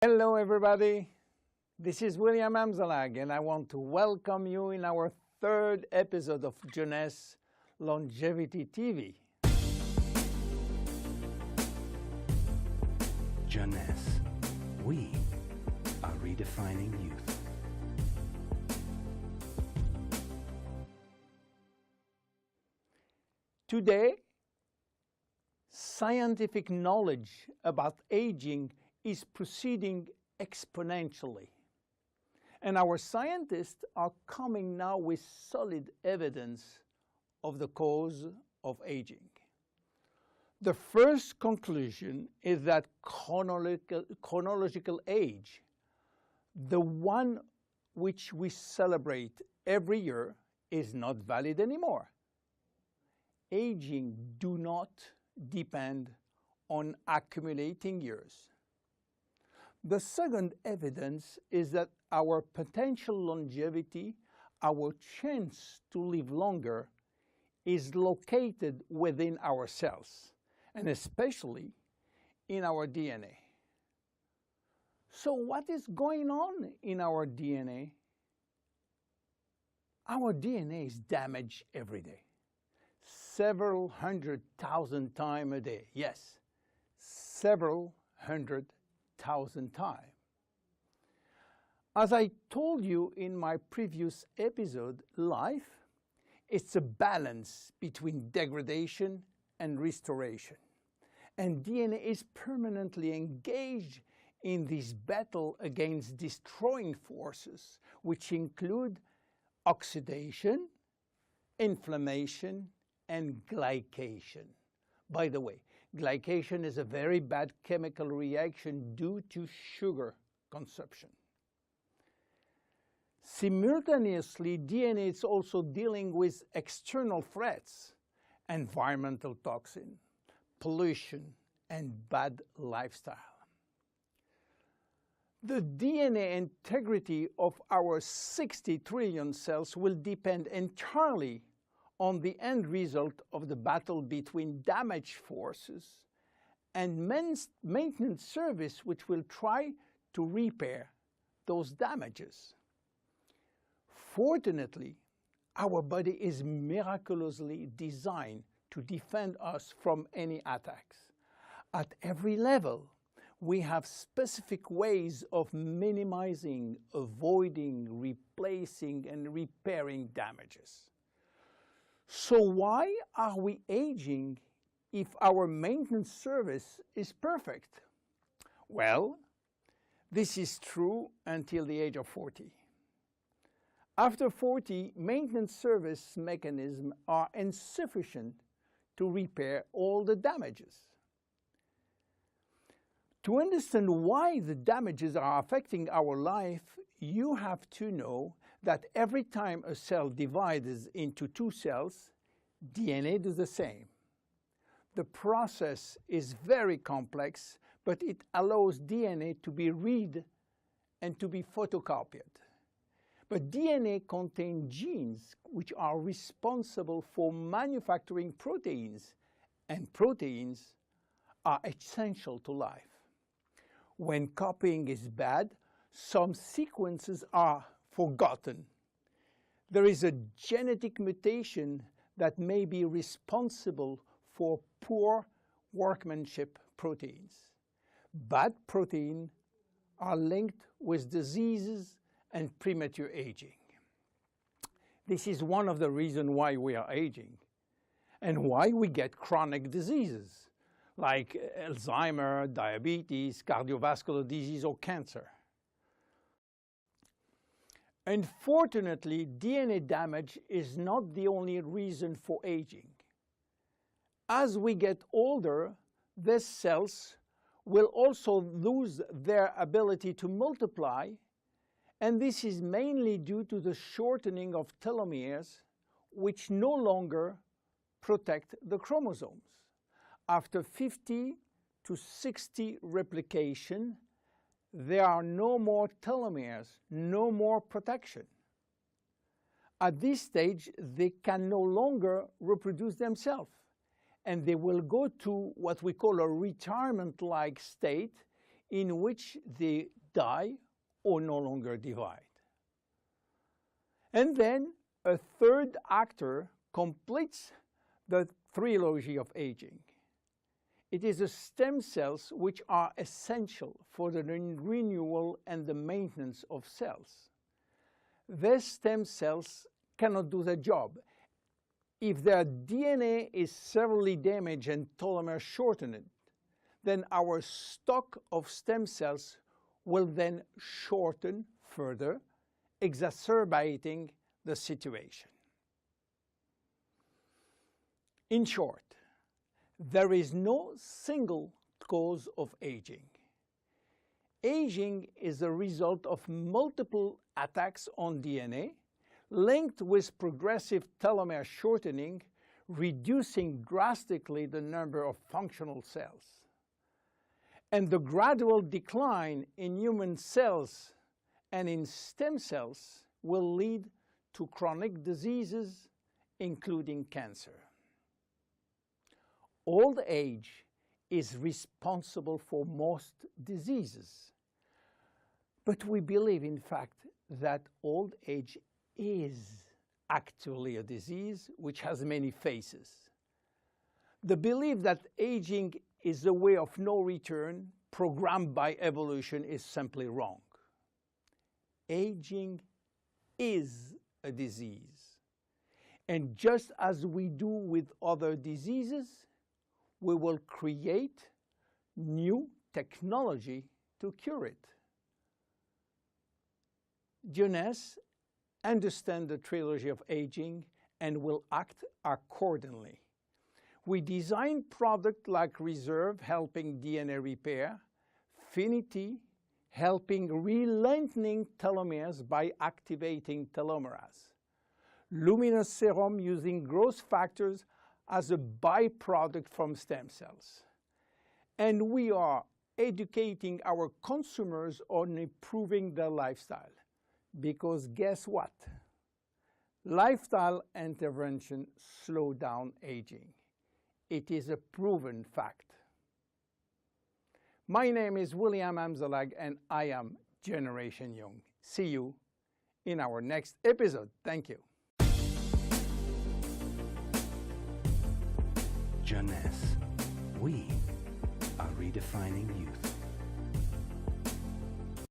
Hello everybody, this is William Amzalag and I want to welcome you in our third episode of Jeunesse Longevity TV. Jeunesse, we are redefining youth. Today, scientific knowledge about aging is proceeding exponentially. And our scientists are coming now with solid evidence of the cause of aging. The first conclusion is that chronological age, the one which we celebrate every year, is not valid anymore. Aging do not depend on accumulating years. The second evidence is that our potential longevity, our chance to live longer, is located within our cells, and especially in our DNA. So what is going on in our DNA? Our DNA is damaged every day. Several 100,000 times a day. Yes, several 100,000 times. As I told you in my previous episode, life is a balance between degradation and restoration. And DNA is permanently engaged in this battle against destroying forces, which include oxidation, inflammation, and glycation. By the way, glycation is a very bad chemical reaction due to sugar consumption. Simultaneously, DNA is also dealing with external threats, environmental toxin, pollution, and bad lifestyle. The DNA integrity of our 60 trillion cells will depend entirely on the end result of the battle between damage forces and maintenance service, which will try to repair those damages. Fortunately, our body is miraculously designed to defend us from any attacks. At every level, we have specific ways of minimizing, avoiding, replacing, and repairing damages. So why are we aging if our maintenance service is perfect? Well, this is true until the age of 40. After 40, maintenance service mechanisms are insufficient to repair all the damages. To understand why the damages are affecting our life, you have to know that every time a cell divides into two cells, DNA does the same. The process is very complex, but it allows DNA to be read and to be photocopied. But DNA contains genes which are responsible for manufacturing proteins, and proteins are essential to life. When copying is bad, some sequences are forgotten. There is a genetic mutation that may be responsible for poor workmanship proteins. Bad proteins are linked with diseases and premature aging. This is one of the reasons why we are aging and why we get chronic diseases like Alzheimer's, diabetes, cardiovascular disease, or cancer. Unfortunately, DNA damage is not the only reason for aging. As we get older, these cells will also lose their ability to multiply, and this is mainly due to the shortening of telomeres, which no longer protect the chromosomes. After 50 to 60 replication, there are no more telomeres, no more protection. At this stage, they can no longer reproduce themselves, and they will go to what we call a retirement-like state, in which they die or no longer divide. And then a third actor completes the trilogy of aging. It is the stem cells which are essential for the renewal and the maintenance of cells. These stem cells cannot do their job. If their DNA is severely damaged and telomere shortened, then our stock of stem cells will then shorten further, exacerbating the situation. In short, there is no single cause of aging. Aging is a result of multiple attacks on DNA linked with progressive telomere shortening, reducing drastically the number of functional cells. And the gradual decline in human cells and in stem cells will lead to chronic diseases, including cancer. Old age is responsible for most diseases. But we believe, in fact, that old age is actually a disease which has many faces. The belief that aging is a way of no return programmed by evolution is simply wrong. Aging is a disease. And just as we do with other diseases, we will create new technology to cure it. Jeunesse understands the trilogy of aging and will act accordingly. We design products like Reserve, helping DNA repair, Finity, helping re-lengthening telomeres by activating telomerase, Luminous Serum, using growth factors as a byproduct from stem cells. And we are educating our consumers on improving their lifestyle. Because guess what? Lifestyle intervention slow down aging. It is a proven fact. My name is William Amzalag and I am Generation Young. See you in our next episode. Thank you. Jeunesse. We are redefining youth.